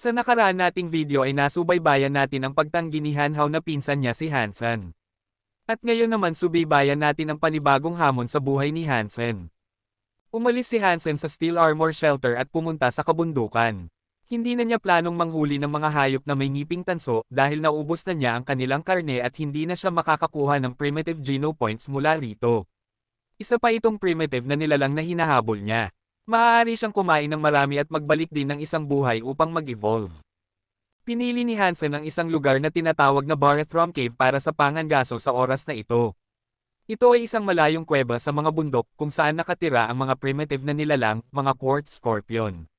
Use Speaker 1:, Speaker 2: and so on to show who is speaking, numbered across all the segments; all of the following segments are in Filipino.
Speaker 1: Sa nakaraan nating video ay nasubaybayan natin ang pagtanggi ni Hanhao na pinsan niya si Hansen. At ngayon naman subaybayan natin ang panibagong hamon sa buhay ni Hansen. Umalis si Hansen sa Steel Armor Shelter at pumunta sa kabundukan. Hindi na niya planong manghuli ng mga hayop na may ngiping tanso dahil naubos na niya ang kanilang karne at hindi na siya makakakuha ng primitive Geno points mula rito. Isa pa itong primitive na nilalang na hinahabol niya. Maaari siyang kumain ng marami at magbalik din ng isang buhay upang mag-evolve. Pinili ni Hansen ang isang lugar na tinatawag na Barethrom Cave para sa pangangaso sa oras na ito. Ito ay isang malayong kuweba sa mga bundok kung saan nakatira ang mga primitive na nilalang, mga quartz scorpion.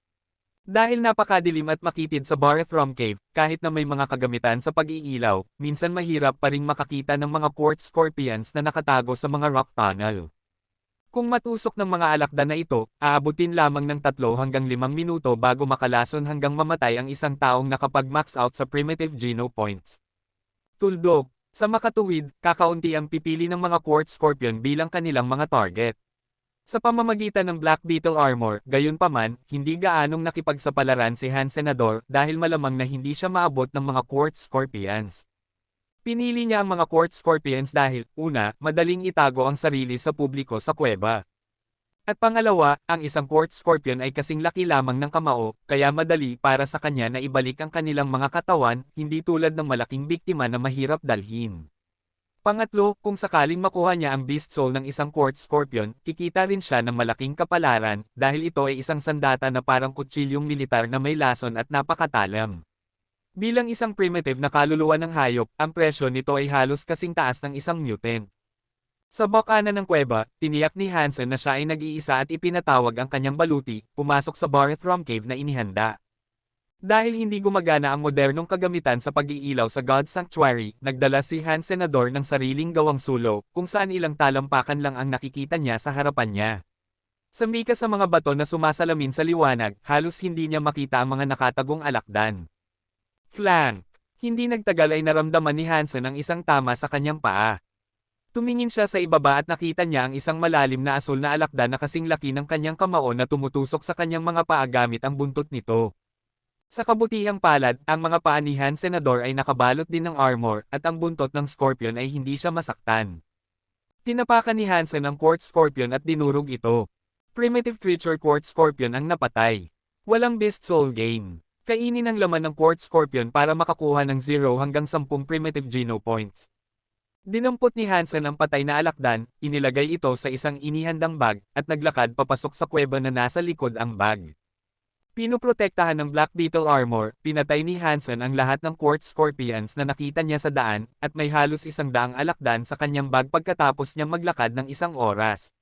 Speaker 1: Dahil napakadilim at makitid sa Barethrom Cave, kahit na may mga kagamitan sa pag-iilaw, minsan mahirap pa ring makakita ng mga quartz scorpions na nakatago sa mga rock tunnel. Kung matusok ng mga alakdan na ito, aabutin lamang ng 3 hanggang 5 minuto bago makalason hanggang mamatay ang isang taong nakapag-max out sa primitive Geno points. Tuldok, sa makatuwid, kakaunti ang pipili ng mga quartz scorpion bilang kanilang mga target. Sa pamamagitan ng Black Beetle Armor, gayunpaman, hindi gaanong nakipagsapalaran si Hansenador dahil malamang na hindi siya maabot ng mga quartz scorpions. Pinili niya ang mga quartz scorpions dahil, una, madaling itago ang sarili sa publiko sa kuweba. At pangalawa, ang isang quartz scorpion ay kasing laki lamang ng kamao, kaya madali para sa kanya na ibalik ang kanilang mga katawan, hindi tulad ng malaking biktima na mahirap dalhin. Pangatlo, kung sakaling makuha niya ang beast soul ng isang quartz scorpion, kikita rin siya ng malaking kapalaran, dahil ito ay isang sandata na parang kutsilyong militar na may lason at napakatalam. Bilang isang primitive na kaluluwa ng hayop, ang presyo nito ay halos kasing taas ng isang mutant. Sa bakanan ng kuweba, tiniyak ni Hansen na siya ay nag-iisa at ipinatawag ang kanyang baluti, pumasok sa Barethrom Cave na inihanda. Dahil hindi gumagana ang modernong kagamitan sa pag-iilaw sa God Sanctuary, nagdala si Hansenador ng sariling gawang sulo, kung saan ilang talampakan lang ang nakikita niya sa harapan niya. Sa mika sa mga bato na sumasalamin sa liwanag, halos hindi niya makita ang mga nakatagong alakdan. Flank. Hindi nagtagal ay naramdaman ni Hansen ang isang tama sa kanyang paa. Tumingin siya sa ibaba at nakita niya ang isang malalim na asul na alakdan na kasing laki ng kanyang kamao na tumutusok sa kanyang mga paa gamit ang buntot nito. Sa kabutihang palad, ang mga paa ni Hansenador ay nakabalot din ng armor at ang buntot ng scorpion ay hindi siya masaktan. Tinapakan ni Hansen ang quartz scorpion at dinurog ito. Primitive creature quartz scorpion ang napatay. Walang beast soul gain. Kainin ang laman ng quartz scorpion para makakuha ng 0 hanggang 10 primitive Geno points. Dinampot ni Hansen ang patay na alakdan, inilagay ito sa isang inihandang bag, at naglakad papasok sa kuweba na nasa likod ang bag. Pinoprotektahan ng Black Beetle Armor, pinatay ni Hansen ang lahat ng quartz scorpions na nakita niya sa daan, at may halos 100 alakdan sa kanyang bag pagkatapos niyang maglakad ng 1 oras.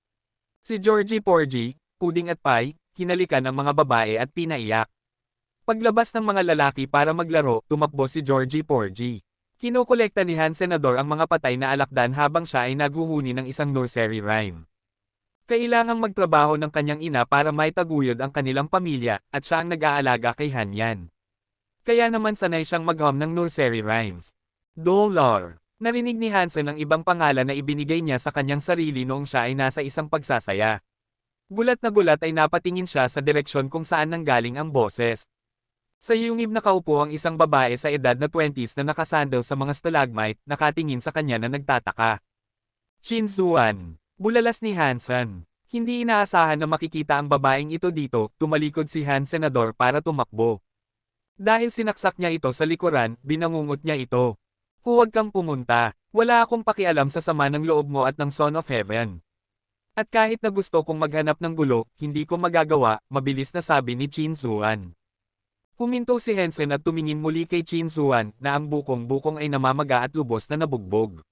Speaker 1: Si Georgie Porgy, Puding at Pie, hinalikan ng mga babae at pinaiyak. Paglabas ng mga lalaki para maglaro, tumakbo si Georgie Porgy. Kinokolekta ni Hansenador ang mga patay na alakdan habang siya ay naghuhuni ng isang nursery rhyme. Kailangang magtrabaho ng kanyang ina para maitaguyod ang kanilang pamilya, at siya ang nag-aalaga kay Hanyan. Kaya naman sanay siyang mag-hum ng nursery rhymes. Dollar. Narinig ni Hansen ang ibang pangalan na ibinigay niya sa kanyang sarili noong siya ay nasa isang pagsasaya. Gulat na gulat ay napatingin siya sa direksyon kung saan nanggaling ang boses. Sa yungib nakaupo ang isang babae sa edad na 20s na nakasandal sa mga stalagmite, nakatingin sa kanya na nagtataka. Chin Zuan. Bulalas ni Hansen. Hindi inaasahan na makikita ang babaeng ito dito, tumalikod si Hansenador para tumakbo. Dahil sinaksak niya ito sa likuran, binangungot niya ito. Huwag kang pumunta. Wala akong pakialam sa sama ng loob mo at ng Son of Heaven. At kahit na gusto kong maghanap ng gulo, hindi ko magagawa, mabilis na sabi ni Chin Zuan. Huminto si Hansen at tumingin muli kay Chin Zuan, na ang bukong-bukong ay namamaga at lubos na nabugbog.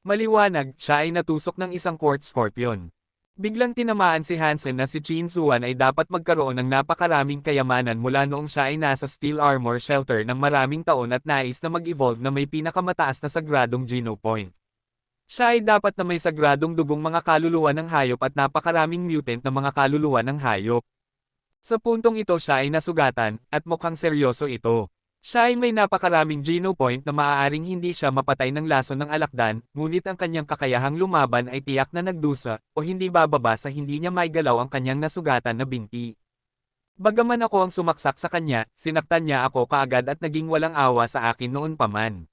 Speaker 1: Maliwanag, siya ay natusok ng isang quartz scorpion. Biglang tinamaan si Hansen na si Chin Zuan ay dapat magkaroon ng napakaraming kayamanan mula noong siya ay nasa Steel Armor Shelter ng maraming taon at nais na mag-evolve na may pinakamataas na sagradong Geno point. Siya ay dapat na may sagradong dugong mga kaluluwa ng hayop at napakaraming mutant na mga kaluluwa ng hayop. Sa puntong ito siya ay nasugatan, at mukhang seryoso ito. Siya ay may napakaraming Geno point na maaaring hindi siya mapatay ng lason ng alakdan, ngunit ang kanyang kakayahang lumaban ay tiyak na nagdusa, o hindi bababa sa hindi niya maigalaw ang kanyang nasugatan na binti. Bagaman ako ang sumaksak sa kanya, sinaktan niya ako kaagad at naging walang awa sa akin noon pa man.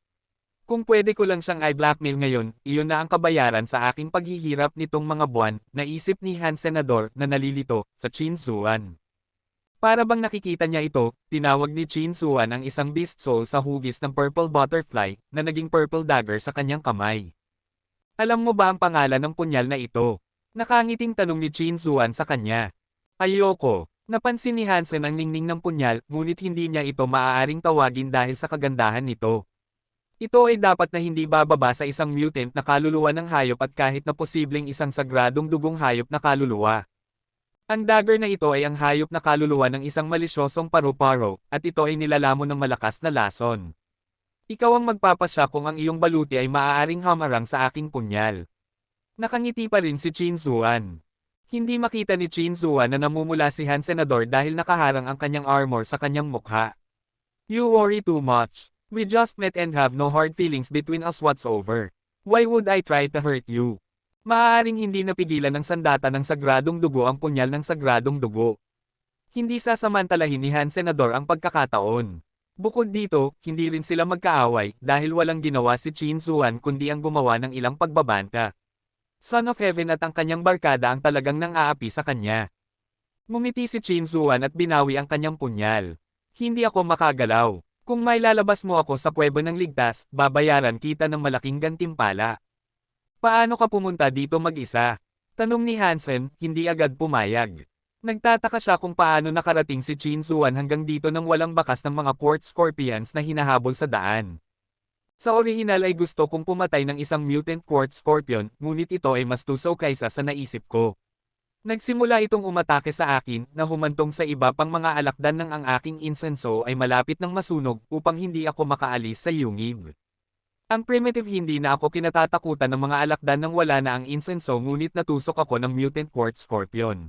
Speaker 1: Kung pwede ko lang siyang i-blackmail ngayon, iyon na ang kabayaran sa aking paghihirap nitong mga buwan, naisip ni Han Senador na nalilito, sa Chin Zuan. Para bang nakikita niya ito, tinawag ni Chin Zuan ang isang beast soul sa hugis ng purple butterfly, na naging purple dagger sa kanyang kamay. Alam mo ba ang pangalan ng punyal na ito? Nakangiting tanong ni Chin Zuan sa kanya. Ayoko. Napansin ni Hansen ang ningning ng punyal, ngunit hindi niya ito maaaring tawagin dahil sa kagandahan nito. Ito ay dapat na hindi bababa sa isang mutant na kaluluwa ng hayop at kahit na posibleng isang sagradong dugong hayop na kaluluwa. Ang dagger na ito ay ang hayop na kaluluwa ng isang malisyosong paru-paro, at ito ay nilalamon ng malakas na lason. Ikaw ang magpapasya kung ang iyong baluti ay maaaring hamarang sa aking punyal. Nakangiti pa rin si Chin Zuan. Hindi makita ni Chin Zuan na namumula si Han Senador dahil nakaharang ang kanyang armor sa kanyang mukha. You worry too much. We just met and have no hard feelings between us whatsoever. Why would I try to hurt you? Maaaring hindi napigilan ng sandata ng sagradong dugo ang punyal ng sagradong dugo. Hindi sasamantalahin ni Han Senador ang pagkakataon. Bukod dito, hindi rin sila magkaaway dahil walang ginawa si Chin Zuan kundi ang gumawa ng ilang pagbabanta. Son of Heaven at ang kanyang barkada ang talagang nang-aapi sa kanya. Ngumiti si Chin Zuan at binawi ang kanyang punyal. Hindi ako makagalaw. Kung may lalabas mo ako sa kuweba ng ligtas, babayaran kita ng malaking gantimpala. Paano ka pumunta dito mag-isa? Tanong ni Hansen, hindi agad pumayag. Nagtataka siya kung paano nakarating si Chin Zuan hanggang dito nang walang bakas ng mga quartz scorpions na hinahabol sa daan. Sa orihinal ay gusto kong pumatay ng isang mutant quartz scorpion, ngunit ito ay mas tusaw kaysa sa naisip ko. Nagsimula itong umatake sa akin, na humantong sa iba pang mga alakdan ng ang aking insenso ay malapit ng masunog upang hindi ako makaalis sa yungib. Ang primitive hindi na ako kinatatakutan ng mga alakdan nang wala na ang insenso ngunit natusok ako ng mutant quartz scorpion.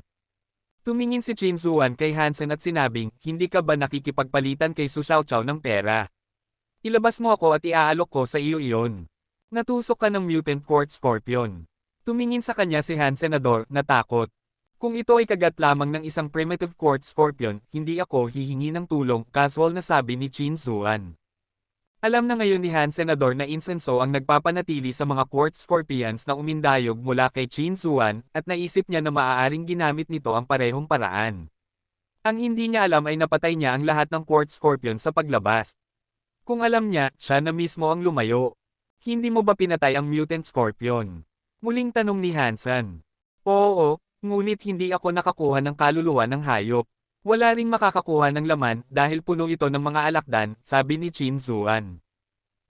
Speaker 1: Tumingin si Chin Zuan kay Hansen at sinabing, hindi ka ba nakikipagpalitan kay Su Xiaoqiao ng pera? Ilabas mo ako at iaalok ko sa iyo iyon. Natusok ka ng mutant quartz scorpion. Tumingin sa kanya si Han Senador, natakot. Kung ito ay kagat lamang ng isang primitive quartz scorpion, hindi ako hihingi ng tulong, casual na sabi ni Chin Zuan. Alam na ngayon ni Han Senador na insenso ang nagpapanatili sa mga quartz scorpions na umindayog mula kay Chin Zuan, at naisip niya na maaaring ginamit nito ang parehong paraan. Ang hindi niya alam ay napatay niya ang lahat ng quartz scorpion sa paglabas. Kung alam niya, siya na mismo ang lumayo. Hindi mo ba pinatay ang mutant scorpion? Muling tanong ni Hansen. Oo, ngunit hindi ako nakakuha ng kaluluwa ng hayop. Wala ring makakakuha ng laman dahil puno ito ng mga alakdan, sabi ni Chin Zuan.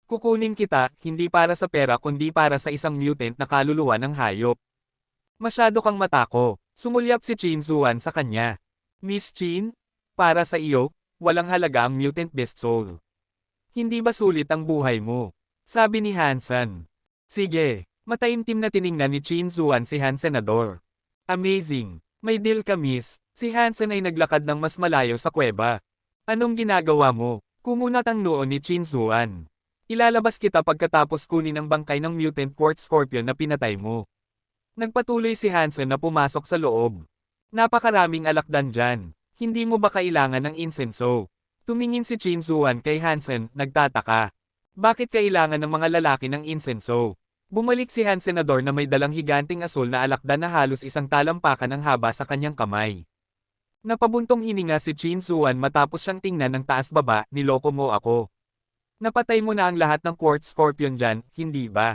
Speaker 1: Kukunin kita, hindi para sa pera kundi para sa isang mutant na kaluluwa ng hayop. Masyado kang matako, sumulyap si Chin Zuan sa kanya. Miss Chin? Para sa iyo, walang halaga ang mutant beast soul. Hindi ba sulit ang buhay mo? Sabi ni Hansen. Sige, mataimtim na tiningnan ni Chin Zuan si Han Senador. Amazing, may deal ka miss. Si Hansen ay naglakad ng mas malayo sa kuweba. Anong ginagawa mo? Kumunat ang noo ni Chin Zuan. Ilalabas kita pagkatapos kunin ang bangkay ng mutant quartz scorpion na pinatay mo. Nagpatuloy si Hansen na pumasok sa loob. Napakaraming alakdan dyan. Hindi mo ba kailangan ng insenso? Tumingin si Chin Zuan kay Hansen, nagtataka. Bakit kailangan ng mga lalaki ng insenso? Bumalik si Han Senador na may dalang higanting asul na alakdan na halos isang talampakan ng haba sa kanyang kamay. Napabuntong hininga si Chin Zuan matapos siyang tingnan ng taas-baba, niloko mo ako. Napatay mo na ang lahat ng quartz scorpion dyan, hindi ba?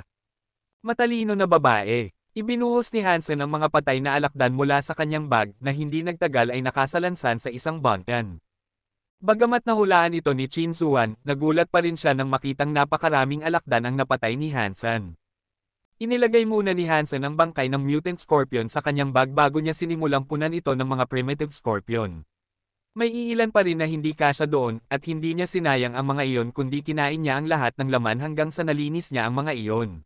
Speaker 1: Matalino na babae. Ibinuhos ni Hansen ang mga patay na alakdan mula sa kanyang bag na hindi nagtagal ay nakasalansan sa isang buntan. Bagamat nahulaan ito ni Chin Zuan, nagulat pa rin siya nang makitang napakaraming alakdan ang napatay ni Hansen. Inilagay muna ni Hansen ang bangkay ng mutant scorpion sa kanyang bag bago niya sinimulang punan ito ng mga primitive scorpion. May iilan pa rin na hindi kasya doon, at hindi niya sinayang ang mga iyon kundi kinain niya ang lahat ng laman hanggang sa nalinis niya ang mga iyon.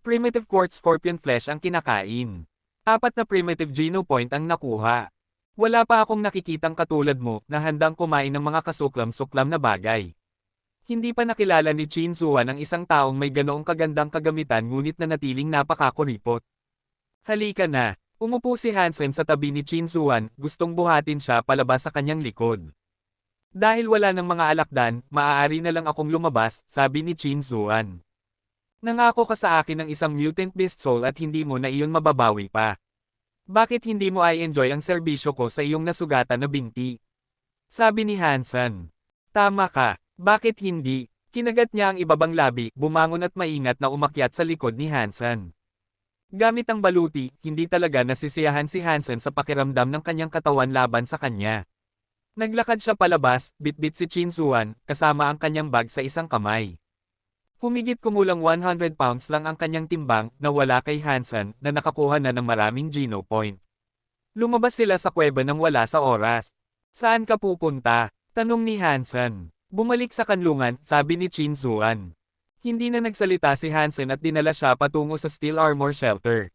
Speaker 1: Primitive quartz scorpion flesh ang kinakain. 4 na primitive genopoint ang nakuha. Wala pa akong nakikitang katulad mo na handang kumain ng mga kasuklam-suklam na bagay. Hindi pa nakilala ni Chin Zuan ang isang taong may ganoong kagandang kagamitan ngunit nanatiling napakakuripot. Halika na, Umupo si Hansen sa tabi ni Chin Zuan, gustong buhatin siya palabas sa kanyang likod. Dahil wala ng mga alakdan, maaari na lang akong lumabas, sabi ni Chin Zuan. Nangako ka sa akin ng isang mutant beast soul at hindi mo na iyon mababawi pa. Bakit hindi mo i-enjoy ang serbisyo ko sa iyong nasugatan na binti? Sabi ni Hansen. Tama ka, bakit hindi? Kinagat niya ang ibabang labi, bumangon at maingat na umakyat sa likod ni Hansen. Gamit ang baluti, hindi talaga nasisiyahan si Hansen sa pakiramdam ng kanyang katawan laban sa kanya. Naglakad siya palabas, bitbit si Chin Zuan, kasama ang kanyang bag sa isang kamay. Humigit kumulang 100 pounds lang ang kanyang timbang, na wala kay Hansen, na nakakuha na ng maraming Geno point. Lumabas sila sa kuweba nang wala sa oras. Saan ka pupunta? Tanong ni Hansen. Bumalik sa kanlungan, sabi ni Chin Zuan. Hindi na nagsalita si Hansen at dinala siya patungo sa Steel Armor Shelter.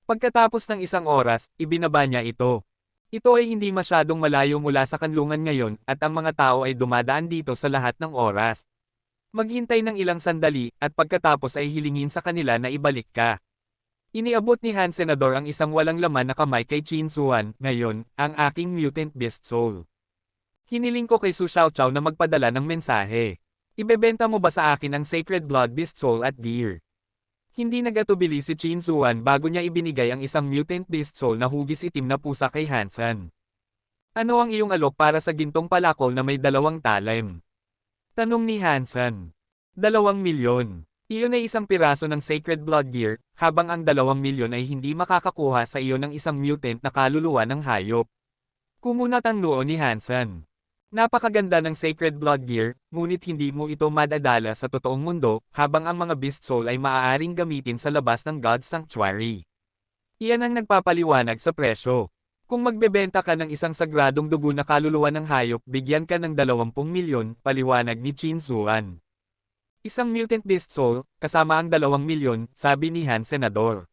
Speaker 1: Pagkatapos ng isang oras, ibinaba niya ito. Ito ay hindi masyadong malayo mula sa kanlungan ngayon, at ang mga tao ay dumadaan dito sa lahat ng oras. Maghintay ng ilang sandali, at pagkatapos ay hilingin sa kanila na ibalik ka. Iniabot ni Han Senador ang isang walang laman na kamay kay Chin Zuan, ngayon, ang aking mutant beast soul. Hiniling ko kay Su Xiaoqiao na magpadala ng mensahe. Ibebenta mo ba sa akin ang Sacred Blood Beast Soul at gear? Hindi nagatubili si Chin Zuan bago niya ibinigay ang isang mutant beast soul na hugis itim na pusa kay Hansen. Ano ang iyong alok para sa gintong palakol na may 2 talem? Tanong ni Hansen. 2 milyon. Iyon ay isang piraso ng Sacred Blood Gear, habang ang 2 milyon ay hindi makakakuha sa iyo ng isang mutant na kaluluwa ng hayop. Kumunat ang noo ni Hansen. Napakaganda ng Sacred Blood Gear, ngunit hindi mo ito madadala sa totoong mundo, habang ang mga Beast Soul ay maaaring gamitin sa labas ng God's Sanctuary. Iyan ang nagpapaliwanag sa presyo. Kung magbebenta ka ng isang sagradong dugo na kaluluwa ng hayop, bigyan ka ng 20 milyon, paliwanag ni Chin Zuan. Isang Mutant Beast Soul, kasama ang 2 milyon, sabi ni Han Senador.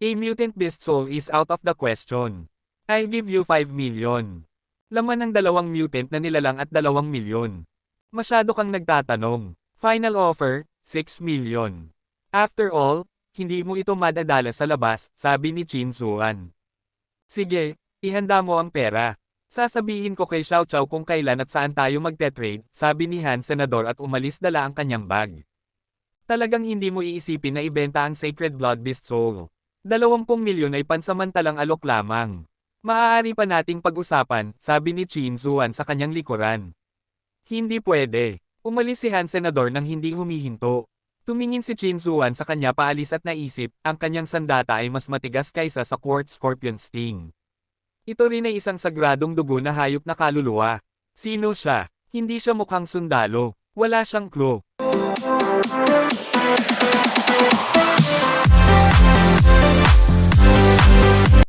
Speaker 1: A Mutant Beast Soul is out of the question. I'll give you 5 million. Laman ng 2 mutant na nilalang at 2 milyon. Masyado kang nagtatanong. Final offer, 6 million. After all, hindi mo ito madadala sa labas, sabi ni Chin Zuan. Sige, ihanda mo ang pera. Sasabihin ko kay Xiaoqiao kung kailan at saan tayo magte-trade, sabi ni Han Senador at umalis dala ang kanyang bag. Talagang hindi mo iisipin na ibenta ang Sacred Blood Beast Soul. 20 milyon ay pansamantalang alok lamang. Maaari pa nating pag-usapan, sabi ni Chin Zuan sa kanyang likuran. Hindi pwede. Umalis si Han Senador nang hindi humihinto. Tumingin si Chin Zuan sa kanya paalis at naisip, ang kanyang sandata ay mas matigas kaysa sa Quartz Scorpion Sting. Ito rin ay isang sagradong dugo na hayop na kaluluwa. Sino siya? Hindi siya mukhang sundalo. Wala siyang clue.